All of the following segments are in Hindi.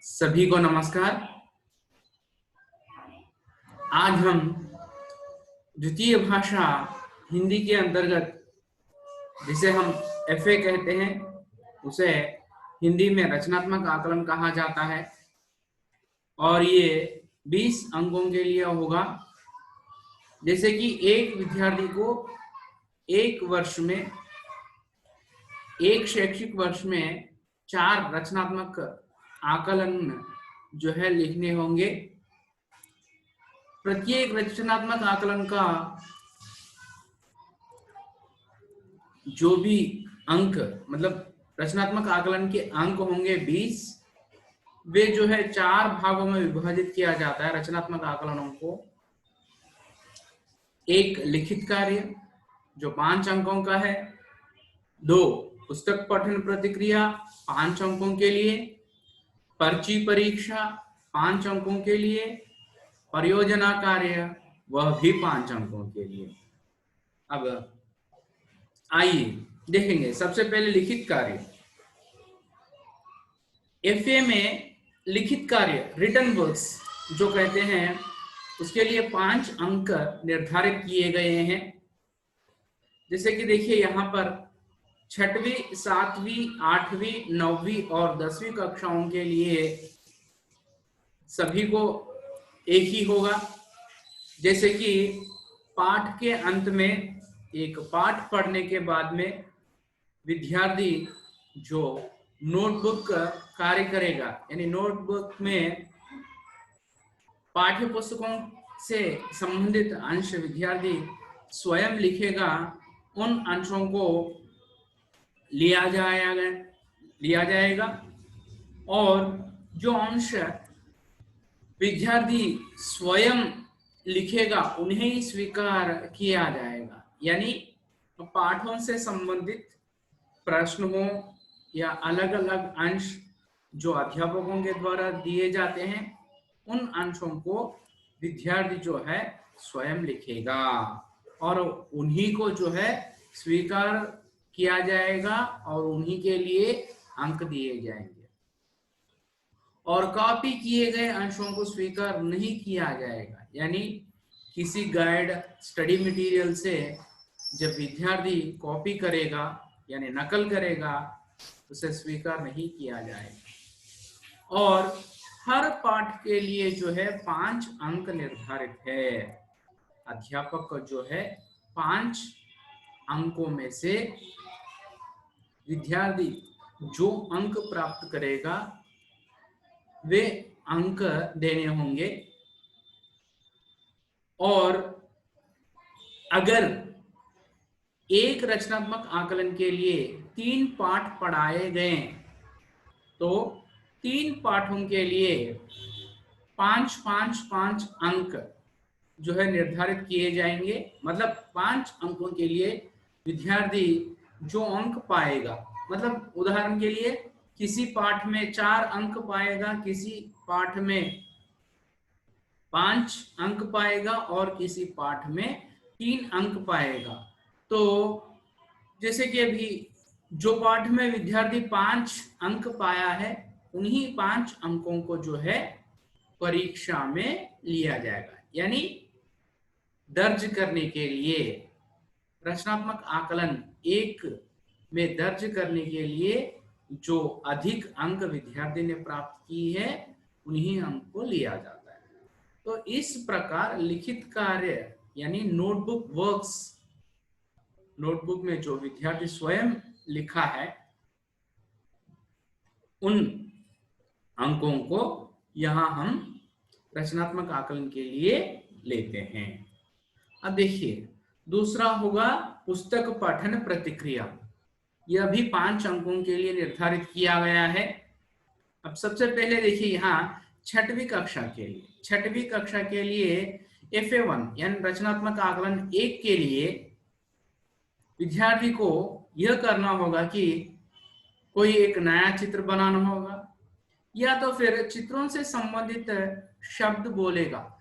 सभी को नमस्कार। आज हम द्वितीय भाषा हिंदी के अंतर्गत जिसे हम एफए कहते हैं, उसे हिंदी में रचनात्मक आकलन कहा जाता है और ये 20 अंकों के लिए होगा। जैसे कि एक विद्यार्थी को एक शैक्षिक वर्ष में 4 रचनात्मक आकलन जो है लिखने होंगे। प्रत्येक रचनात्मक आकलन का जो भी अंक मतलब रचनात्मक आकलन के अंक होंगे 20, वे जो है 4 भागों में विभाजित किया जाता है रचनात्मक आकलनों को। एक लिखित कार्य जो 5 अंकों का है, 2 पुस्तक पठन प्रतिक्रिया 5 अंकों के लिए, पर्ची परीक्षा 5 अंकों के लिए, परियोजना कार्य वह भी 5 अंकों के लिए। अब आइए देखेंगे सबसे पहले लिखित कार्य। एफए में लिखित कार्य रिटन वर्क्स जो कहते हैं, उसके लिए 5 अंक निर्धारित किए गए हैं। जैसे कि देखिए यहाँ पर 6वीं, 7वीं, 8वीं, 9वीं और 10वीं कक्षाओं के लिए सभी को एक ही होगा। जैसे कि पाठ के अंत में, एक पाठ पढ़ने के बाद में विद्यार्थी जो नोटबुक कार्य करेगा, यानी नोटबुक में पाठ्य पुस्तकों से संबंधित अंश विद्यार्थी स्वयं लिखेगा। उन अंशों को लिया जाएगा और जो अंश विद्यार्थी स्वयं लिखेगा उन्हें ही स्वीकार किया जाएगा। यानी पाठों से संबंधित प्रश्न हो या अलग अलग अंश जो अध्यापकों के द्वारा दिए जाते हैं, उन अंशों को विद्यार्थी जो है स्वयं लिखेगा और उन्हीं को जो है स्वीकार किया जाएगा और उन्हीं के लिए अंक दिए जाएंगे। और कॉपी किए गए अंशों को स्वीकार नहीं किया जाएगा। यानी किसी गाइड स्टडी मटेरियल से जब विद्यार्थी कॉपी करेगा यानी नकल करेगा, उसे स्वीकार नहीं किया जाएगा। और हर पाठ के लिए जो है 5 अंक निर्धारित है। अध्यापक जो है 5 अंकों में से विद्यार्थी जो अंक प्राप्त करेगा वे अंक देने होंगे। और अगर एक रचनात्मक आकलन के लिए 3 पाठ पढ़ाए गए तो 3 पाठों के लिए 5-5-5 अंक जो है निर्धारित किए जाएंगे। मतलब 5 अंकों के लिए विद्यार्थी जो अंक पाएगा, मतलब उदाहरण के लिए किसी पाठ में 4 अंक पाएगा, किसी पाठ में 5 अंक पाएगा और किसी पाठ में 3 अंक पाएगा। तो जैसे कि अभी जो पाठ में विद्यार्थी 5 अंक पाया है, उन्हीं 5 अंकों को जो है परीक्षा में लिया जाएगा। यानी दर्ज करने के लिए रचनात्मक आकलन 1 में दर्ज करने के लिए जो अधिक अंक विद्यार्थी ने प्राप्त की है, उन्हीं अंक को लिया जाता है। तो इस प्रकार लिखित कार्य यानी नोटबुक वर्क्स, नोटबुक में जो विद्यार्थी स्वयं लिखा है, उन अंकों को यहां हम रचनात्मक आकलन के लिए लेते हैं। अब देखिए दूसरा होगा पुस्तक पठन प्रतिक्रिया। यह भी 5 अंकों के लिए निर्धारित किया गया है। अब सबसे पहले देखिए यहाँ 6वीं कक्षा के लिए, 6वीं कक्षा के लिए FA1 यानी रचनात्मक आकलन 1 के लिए विद्यार्थी को यह करना होगा कि कोई एक नया चित्र बनाना होगा या तो फिर चित्रों से संबंधित शब्द बोलेगा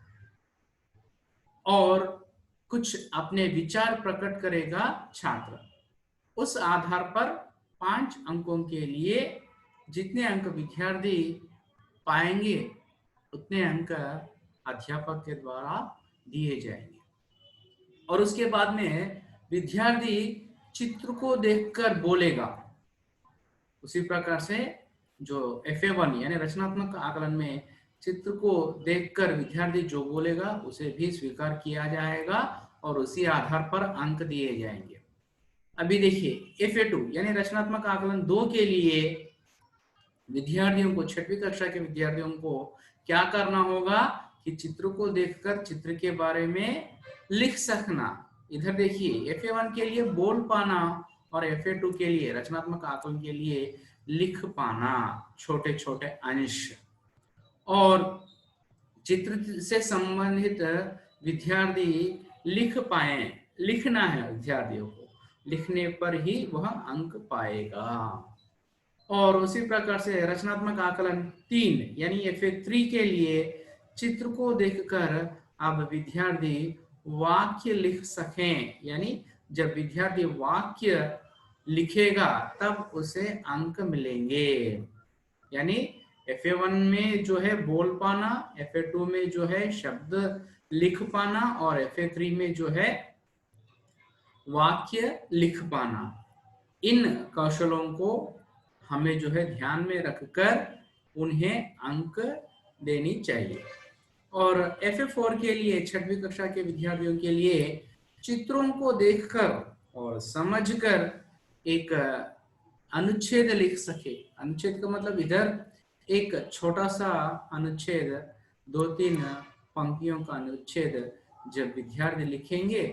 और कुछ अपने विचार प्रकट करेगा छात्र। उस आधार पर 5 अंकों के लिए जितने अंक विद्यार्थी पाएंगे उतने अंक अध्यापक के द्वारा दिए जाएंगे। और उसके बाद में विद्यार्थी चित्र को देखकर बोलेगा। उसी प्रकार से जो FA1 यानी रचनात्मक आकलन में चित्र को देखकर विद्यार्थी जो बोलेगा उसे भी स्वीकार किया जाएगा और उसी आधार पर अंक दिए जाएंगे। अभी देखिए FA2 यानी रचनात्मक आकलन 2 के लिए विद्यार्थियों को, 6वीं कक्षा के विद्यार्थियों को क्या करना होगा कि चित्र को देखकर चित्र के बारे में लिख सकना। इधर देखिए FA1 के लिए बोल पाना और FA2 के लिए रचनात्मक आकलन के लिए लिख पाना छोटे छोटे अंश। और चित्र से संबंधित विद्यार्थी लिख पाए, लिखना है विद्यार्थियों को, लिखने पर ही वह अंक पाएगा। और उसी प्रकार से रचनात्मक आकलन 3 यानी FA3 के लिए चित्र को देखकर अब विद्यार्थी वाक्य लिख सकें, यानी जब विद्यार्थी वाक्य लिखेगा तब उसे अंक मिलेंगे। यानी FA1 में जो है बोल पाना, FA2 में जो है शब्द लिख पाना और FA3 में जो है वाक्य लिख पाना। इन कौशलों को हमें जो है ध्यान में रखकर उन्हें अंक देनी चाहिए। और FA4 के लिए, 6वीं कक्षा के विद्यार्थियों के लिए चित्रों को देखकर और समझकर एक अनुच्छेद लिख सके। अनुच्छेद का मतलब इधर एक छोटा सा अनुच्छेद, 2-3 पंक्तियों का अनुच्छेद जब विद्यार्थी लिखेंगे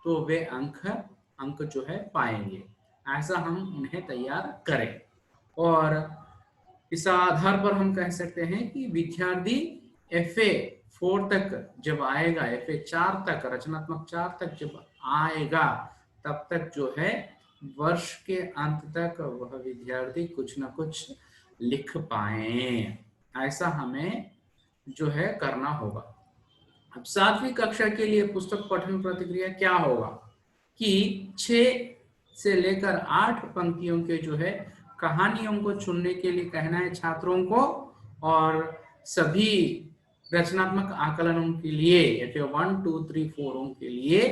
तो वे अंक जो है पाएंगे। ऐसा हम उन्हें तैयार करें। और इस आधार पर हम कह सकते हैं कि विद्यार्थी FA4 तक जब आएगा, FA4 तक, रचनात्मक 4 तक जब आएगा, तब तक जो है वर्ष के अंत तक वह विद्यार्थी कुछ न कुछ लिख पाए। ऐसा हमें जो है करना होगा। अब 7वीं कक्षा के लिए पुस्तक पठन प्रतिक्रिया क्या होगा कि 6 से लेकर 8 पंक्तियों के जो है कहानियों को चुनने के लिए कहना है छात्रों को। और सभी रचनात्मक आकलनों के लिए FA1, 2, 3, 4 के लिए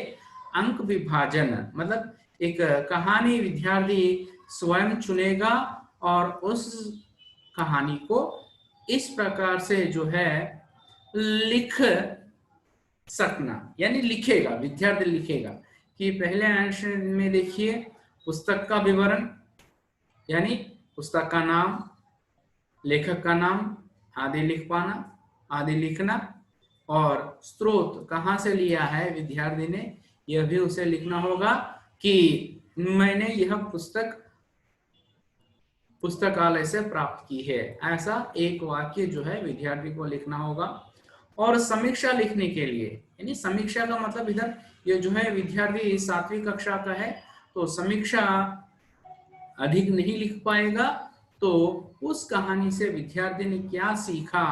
अंक विभाजन, मतलब एक कहानी विद्यार्थी स्वयं चुनेगा और उस कहानी को इस प्रकार से जो है लिख सकना, यानी लिखेगा, विद्यार्थी लिखेगा। कि पहले अंश में देखिए पुस्तक का विवरण, यानी पुस्तक का नाम, लेखक का नाम आदि लिख पाना, आदि लिखना। और स्रोत कहाँ से लिया है विद्यार्थी ने, यह भी उसे लिखना होगा कि मैंने यह पुस्तक पुस्तकालय से प्राप्त की है। ऐसा एक वाक्य जो है विद्यार्थी को लिखना होगा। और समीक्षा लिखने के लिए, यानी समीक्षा का मतलब इधर ये जो है विद्यार्थी 7वीं कक्षा का है तो समीक्षा अधिक नहीं लिख पाएगा, तो उस कहानी से विद्यार्थी ने क्या सीखा,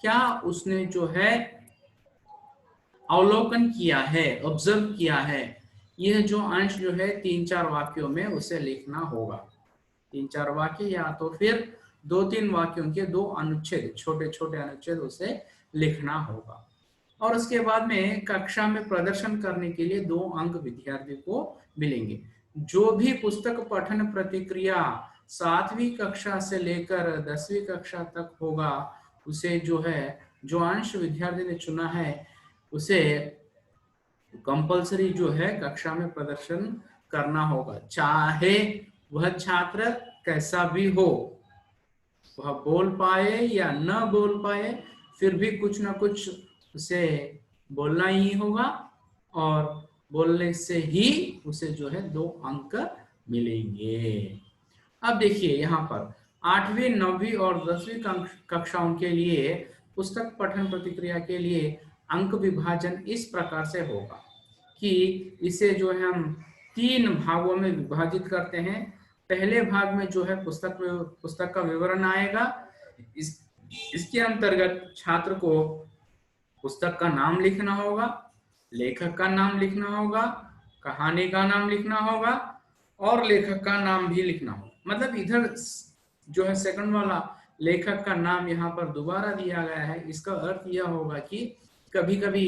क्या उसने जो है अवलोकन किया है, ऑब्जर्व किया है, यह जो अंश जो है 3-4 वाक्यों में उसे लिखना होगा। 3-4 वाक्य या तो फिर 2-3 वाक्यों के 2 अनुच्छेद, छोटे छोटे अनुच्छेद उसे लिखना होगा। और उसके बाद में कक्षा में प्रदर्शन करने के लिए 2 अंक विद्यार्थी को मिलेंगे। जो भी पुस्तक पठन प्रतिक्रिया 7वीं कक्षा से लेकर 10वीं कक्षा तक होगा, उसे जो है जो अंश विद्यार्थी ने चुना है उसे कंपलसरी जो है कक्षा में प्रदर्शन करना होगा। चाहे वह छात्र कैसा भी हो, वह बोल पाए या न बोल पाए, फिर भी कुछ ना कुछ उसे बोलना ही होगा और बोलने से ही उसे जो है 2 अंक मिलेंगे। अब देखिए यहाँ पर 8वीं, 9वीं और 10वीं कक्षाओं के लिए पुस्तक पठन प्रतिक्रिया के लिए अंक विभाजन इस प्रकार से होगा कि इसे जो है हम 3 भागों में विभाजित करते हैं। पहले भाग में जो है पुस्तक का विवरण आएगा। इसके अंतर्गत छात्र को पुस्तक का नाम लिखना होगा, लेखक का नाम लिखना होगा, कहानी का नाम लिखना होगा और लेखक का नाम भी लिखना होगा। मतलब इधर जो है सेकंड वाला लेखक का नाम यहाँ पर दोबारा दिया गया है, इसका अर्थ यह होगा कि कभी कभी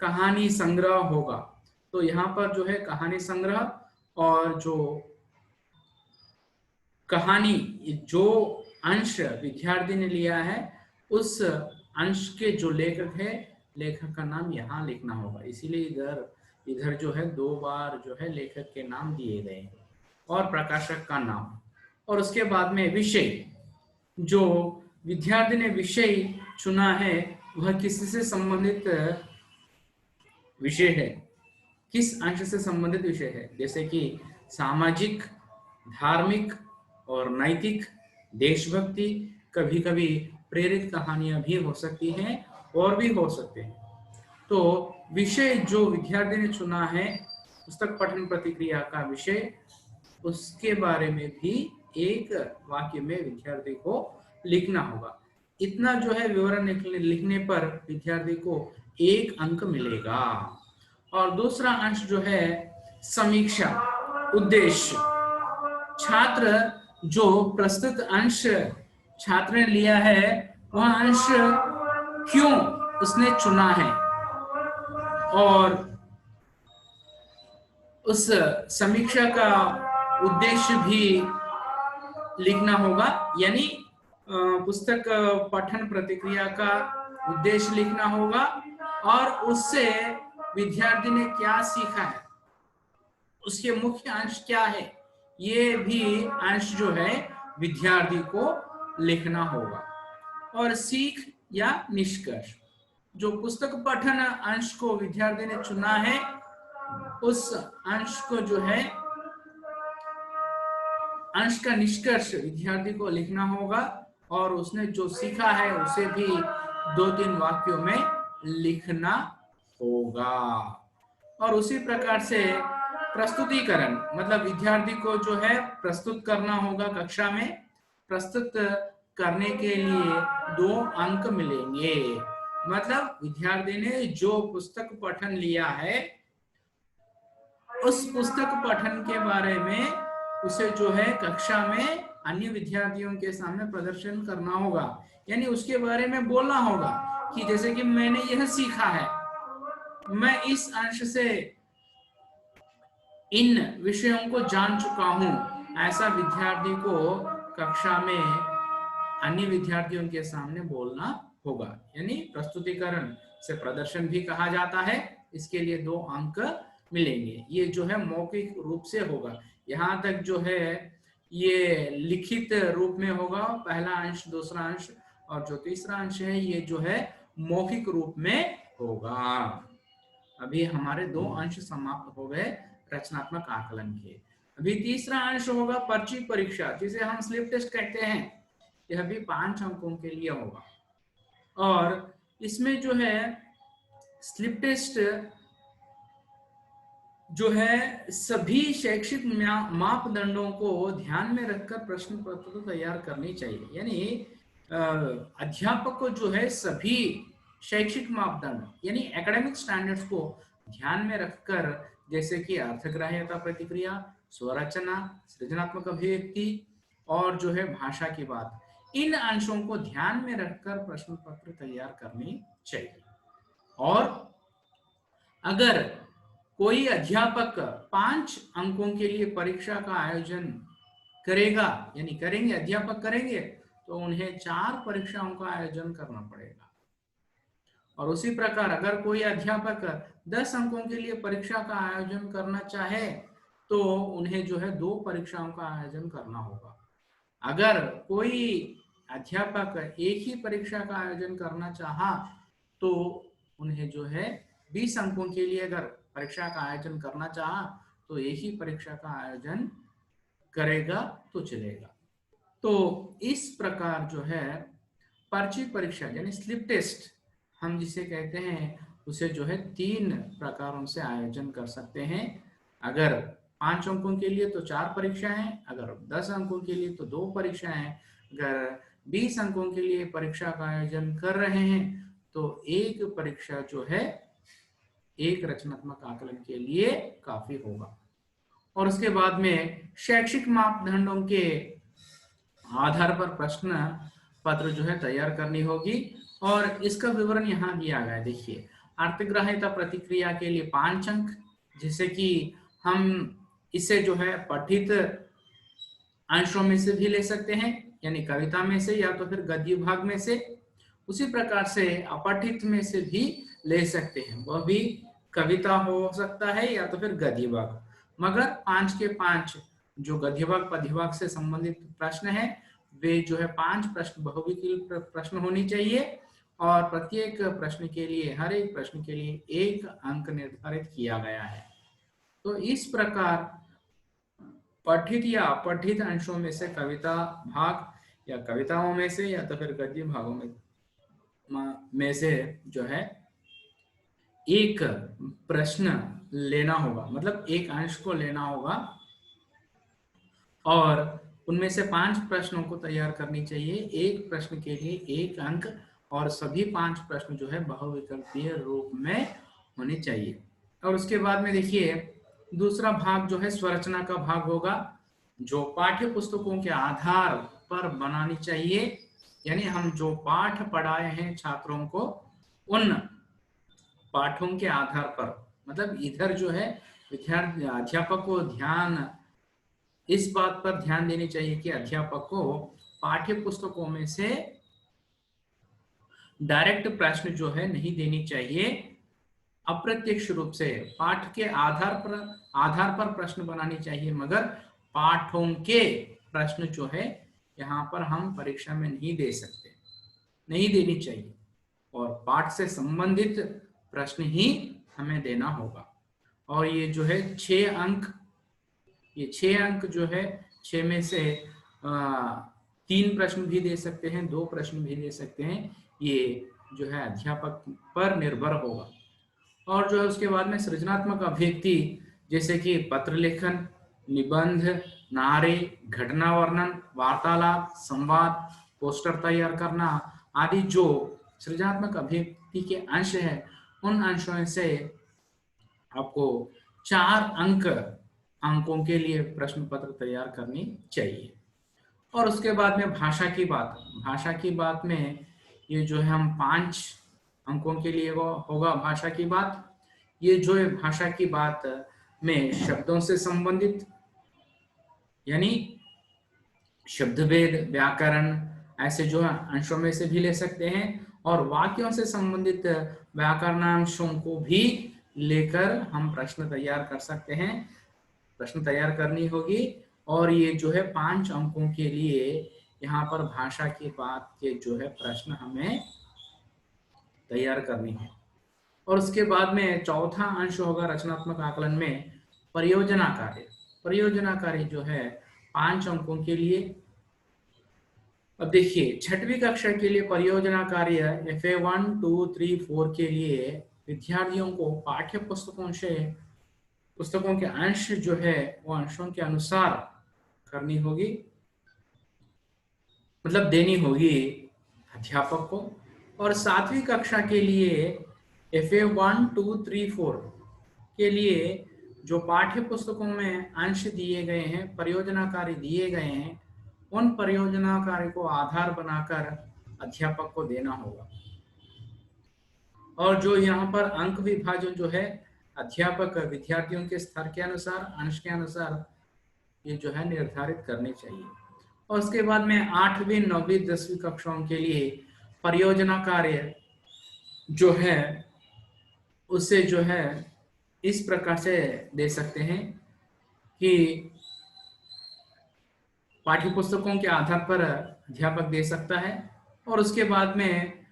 कहानी संग्रह होगा। तो यहाँ पर जो है कहानी संग्रह, और जो कहानी जो अंश विद्यार्थी ने लिया है उस अंश के जो लेखक है, लेखक का नाम यहाँ लिखना होगा। इसीलिए इधर इधर जो है 2 बार जो है लेखक के नाम दिए गए हैं और प्रकाशक का नाम। और उसके बाद में विषय, जो विद्यार्थी ने विषय चुना है वह किससे संबंधित विषय है, किस अंश से संबंधित विषय है, जैसे कि सामाजिक, धार्मिक और नैतिक, देशभक्ति, कभी कभी प्रेरित कहानियां भी हो सकती हैं और भी हो सकते हैं। तो विषय जो विद्यार्थी ने चुना है, पुस्तक पठन प्रतिक्रिया का विषय, उसके बारे में भी एक वाक्य में विद्यार्थी को लिखना होगा। इतना जो है विवरण लिखने पर विद्यार्थी को 1 अंक मिलेगा। और दूसरा अंश जो है समीक्षा, उद्देश्य, छात्र जो प्रस्तुत अंश छात्र ने लिया है वह अंश क्यों उसने चुना है, और उस समीक्षा का उद्देश्य भी लिखना होगा। यानी पुस्तक पठन प्रतिक्रिया का उद्देश्य लिखना होगा और उससे विद्यार्थी ने क्या सीखा है, उसके मुख्य अंश क्या है, ये भी अंश जो है विद्यार्थी को लिखना होगा। और सीख या निष्कर्ष, जो पुस्तक पठन अंश को विद्यार्थी ने चुना है उस अंश को जो है अंश का निष्कर्ष विद्यार्थी को लिखना होगा और उसने जो सीखा है उसे भी 2-3 वाक्यों में लिखना होगा। और उसी प्रकार से प्रस्तुतिकरण, मतलब विद्यार्थी को जो है प्रस्तुत करना होगा कक्षा में। प्रस्तुत करने के लिए 2 अंक मिलेंगे। मतलब विद्यार्थी ने जो पुस्तक पठन लिया है उस पुस्तक पठन के बारे में उसे जो है कक्षा में अन्य विद्यार्थियों के सामने प्रदर्शन करना होगा। यानी उसके बारे में बोलना होगा कि जैसे कि मैंने यह सीखा है, मैं इस अंश से इन विषयों को जान चुका हूं। ऐसा विद्यार्थी को कक्षा में अन्य विद्यार्थियों के सामने बोलना होगा। यानी प्रस्तुतिकरण से प्रदर्शन भी कहा जाता है। इसके लिए 2 अंक मिलेंगे। ये जो है मौखिक रूप से होगा। यहाँ तक जो है ये लिखित रूप में होगा, पहला अंश, दूसरा अंश, और जो तीसरा अंश है ये जो है मौखिक रूप में होगा। अभी हमारे 2 अंश समाप्त हो गए रचनात्मक आकलन के। अभी तीसरा अंश होगा पर्ची परीक्षा, जिसे हम स्लिप टेस्ट कहते हैं। यह भी 5 अंकों के लिए होगा। और इसमें जो है स्लिप टेस्ट जो है सभी शैक्षिक मापदंडों को ध्यान में रखकर प्रश्न पत्र तैयार करनी चाहिए। यानी अध्यापक को जो है सभी शैक्षिक मापदंड यानी एकेडमिक स्टैंडर्ड्स को ध्यान में रखकर, जैसे कि अर्थग्राह्यता प्रतिक्रिया, स्वरचना, सृजनात्मक अभिव्यक्ति और जो है भाषा की बात, इन अंशों को ध्यान में रखकर प्रश्न पत्र तैयार करनी चाहिए। और अगर कोई अध्यापक 5 अंकों के लिए परीक्षा का आयोजन करेगा, यानी करेंगे, अध्यापक करेंगे, तो उन्हें 4 परीक्षाओं का आयोजन करना पड़ेगा। और उसी प्रकार अगर कोई अध्यापक 10 अंकों के लिए परीक्षा का आयोजन करना चाहे तो उन्हें जो है 2 परीक्षाओं का आयोजन करना होगा। अगर कोई अध्यापक एक ही परीक्षा का आयोजन करना चाहा तो उन्हें जो है 20 अंकों के लिए अगर परीक्षा का आयोजन करना चाहा तो एक ही परीक्षा का आयोजन करेगा तो चलेगा। तो इस प्रकार जो है पर्ची परीक्षा यानी स्लिप टेस्ट हम जिसे कहते हैं उसे जो है 3 प्रकारों से आयोजन कर सकते हैं। अगर 5 अंकों के लिए तो 4 परीक्षाएं, अगर 10 अंकों के लिए तो 2 परीक्षाएं, अगर 20 अंकों के लिए परीक्षा का आयोजन कर रहे हैं तो 1 परीक्षा जो है एक रचनात्मक आकलन के लिए काफी होगा। और उसके बाद में शैक्षिक मापदंडों के आधार पर प्रश्न पत्र जो है तैयार करनी होगी। और इसका विवरण यहाँ दिया गया है। देखिए, अर्थग्राह्यता प्रतिक्रिया के लिए 5 अंक, जिसे कि हम इसे जो है पठित अंशों में से भी ले सकते हैं, यानी कविता में से या तो फिर गद्य भाग में से। उसी प्रकार से अपठित में से भी ले सकते हैं, वह भी कविता हो सकता है या तो फिर गद्य भाग। मगर 5 के 5 जो गद्य भाग पद्य भाग से संबंधित प्रश्न है, वे जो है 5 प्रश्न बहुविकल्पीय प्रश्न होनी चाहिए। और प्रत्येक प्रश्न के लिए, हर एक प्रश्न के लिए 1 अंक निर्धारित किया गया है। तो इस प्रकार पठित या अपठित अंशों में से कविता भाग या कविताओं में से या तो फिर गद्य भागों में से जो है एक प्रश्न लेना होगा, मतलब एक अंश को लेना होगा। और उनमें से 5 प्रश्नों को तैयार करनी चाहिए, एक प्रश्न के लिए 1 अंक, और सभी 5 प्रश्न जो है बहुविकल्पीय रूप में होने चाहिए। और उसके बाद में देखिए, दूसरा भाग जो है स्वरचना का भाग होगा, जो पाठ्य पुस्तकों के आधार पर बनानी चाहिए। यानी हम जो पाठ पढ़ाए हैं छात्रों को, उन पाठों के आधार पर, मतलब इधर जो है विद्यार्थी अध्यापक को इस बात पर ध्यान देनी चाहिए कि अध्यापक को पाठ्य पुस्तकों में से डायरेक्ट प्रश्न जो है नहीं देनी चाहिए, अप्रत्यक्ष रूप से पाठ के आधार पर प्रश्न बनानी चाहिए। मगर पाठों के प्रश्न जो है यहाँ पर हम परीक्षा में नहीं दे सकते, नहीं देनी चाहिए, और पाठ से संबंधित प्रश्न ही हमें देना होगा। और ये जो है 6 अंक, ये 6 अंक जो है 6 में से 3 प्रश्न भी दे सकते हैं, 2 प्रश्न भी दे सकते हैं, ये जो है अध्यापक पर निर्भर होगा। और जो है उसके बाद में सृजनात्मक अभिव्यक्ति, जैसे कि पत्र लेखन, निबंध, नारे, घटना वर्णन, वार्तालाप, संवाद, पोस्टर तैयार करना आदि जो सृजनात्मक अभिव्यक्ति के अंश है, उन अंशों से आपको 4 अंकों के लिए प्रश्न पत्र तैयार करनी चाहिए। और उसके बाद में भाषा की बात में ये जो है हम 5 अंकों के लिए होगा भाषा की बात। ये जो है भाषा की बात में शब्दों से संबंधित, यानी शब्दभेद, व्याकरण, ऐसे जो है अंशों में से भी ले सकते हैं। और वाक्यों से संबंधित व्याकरणांशों को भी लेकर हम प्रश्न तैयार कर सकते हैं, प्रश्न तैयार करनी होगी। और ये जो है 5 अंकों के लिए यहाँ पर भाषा की बात के जो है प्रश्न हमें तैयार करनी है। और उसके बाद में चौथा अंश होगा रचनात्मक आकलन में परियोजना कार्य। परियोजना कार्य जो है 5 अंकों के लिए। अब देखिए, 6वीं कक्षा के लिए परियोजना कार्य FA 1, 2, 3, 4 के लिए विद्यार्थियों को पाठ्य पुस्तकों के अंश जो है वो अंशों के अनुसार करनी होगी, मतलब देनी होगी अध्यापक को। और 7वीं कक्षा के लिए FA 1, 2, 3, 4 के लिए जो पाठ्य पुस्तकों में अंश दिए गए हैं, परियोजना कार्य दिए गए हैं, उन परियोजना कार्य को आधार बनाकर अध्यापक को देना होगा। और जो यहाँ पर अंक विभाजन जो है अध्यापक विद्यार्थियों के स्तर के अनुसार, अंश के अनुसार ये जो है निर्धारित करने चाहिए। और उसके बाद में 8वीं, 9वीं, 10वीं कक्षाओं के लिए परियोजना कार्य जो है उसे जो है इस प्रकार से दे सकते हैं कि पाठ्य पुस्तकों के आधार पर अध्यापक दे सकता है। और उसके बाद में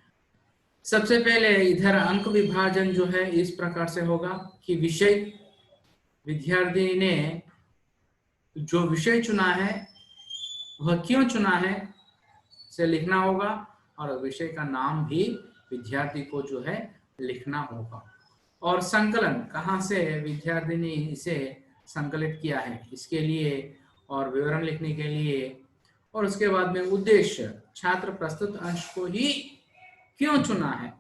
सबसे पहले इधर अंक विभाजन जो है इस प्रकार से होगा कि विषय, विद्यार्थी ने जो विषय चुना है वह क्यों चुना है से लिखना होगा, और विषय का नाम भी विद्यार्थी को जो है लिखना होगा। और संकलन, कहाँ से विद्यार्थी ने इसे संकलित किया है इसके लिए, और विवरण लिखने के लिए। और उसके बाद में उद्देश्य, छात्र प्रस्तुत अंश को ही क्यों चुना है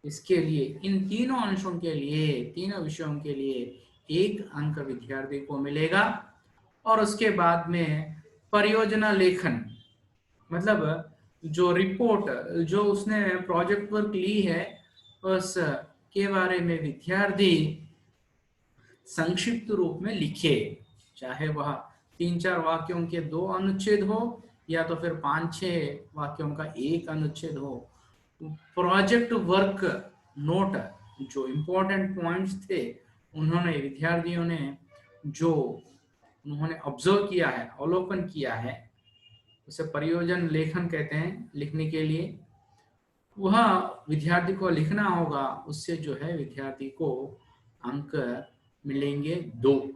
इसके लिए। इन तीनों अंशों के लिए, तीनों विषयों के लिए 1 अंक विद्यार्थी को मिलेगा। और उसके बाद में परियोजना लेखन, मतलब जो रिपोर्ट जो उसने प्रोजेक्ट वर्क ली है उस के बारे में विद्यार्थी संक्षिप्त रूप में लिखे, चाहे वह 3-4 वाक्यों के 2 अनुच्छेद हो या तो फिर 5-6 वाक्यों का एक अनुच्छेद हो। प्रोजेक्ट वर्क नोट जो इम्पोर्टेंट पॉइंट्स थे उन्होंने विद्यार्थियों ने जो उन्होंने ऑब्जर्व किया है, अवलोकन किया है, उसे परियोजन लेखन कहते हैं लिखने के लिए। वह विद्यार्थी को लिखना होगा, उससे जो है विद्यार्थी को अंक मिलेंगे 2।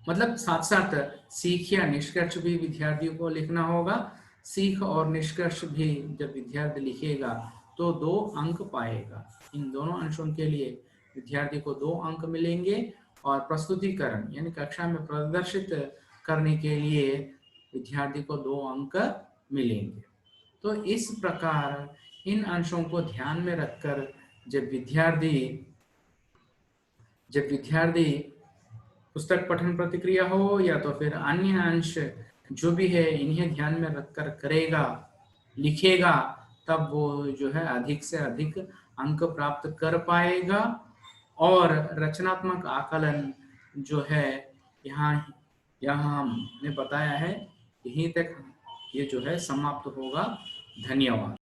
मतलब साथ साथ सीख या निष्कर्ष भी विद्यार्थियों को लिखना होगा। सीख और निष्कर्ष भी जब विद्यार्थी लिखेगा तो 2 अंक पाएगा। इन दोनों अंशों के लिए विद्यार्थी को 2 अंक मिलेंगे और प्रस्तुतिकरण यानी कक्षा में प्रदर्शित करने के लिए विद्यार्थी को 2 अंक मिलेंगे। तो इस प्रकार इन अंशों को ध्यान में रखकर जब विद्यार्थी पुस्तक पठन प्रतिक्रिया हो या तो फिर अन्य अंश जो भी है इन्हें ध्यान में रखकर करेगा, लिखेगा, तब वो जो है अधिक से अधिक अंक प्राप्त कर पाएगा और रचनात्मक आकलन जो है यहाँ यहाँ हमने बताया है, यहीं तक ये जो है समाप्त होगा। धन्यवाद।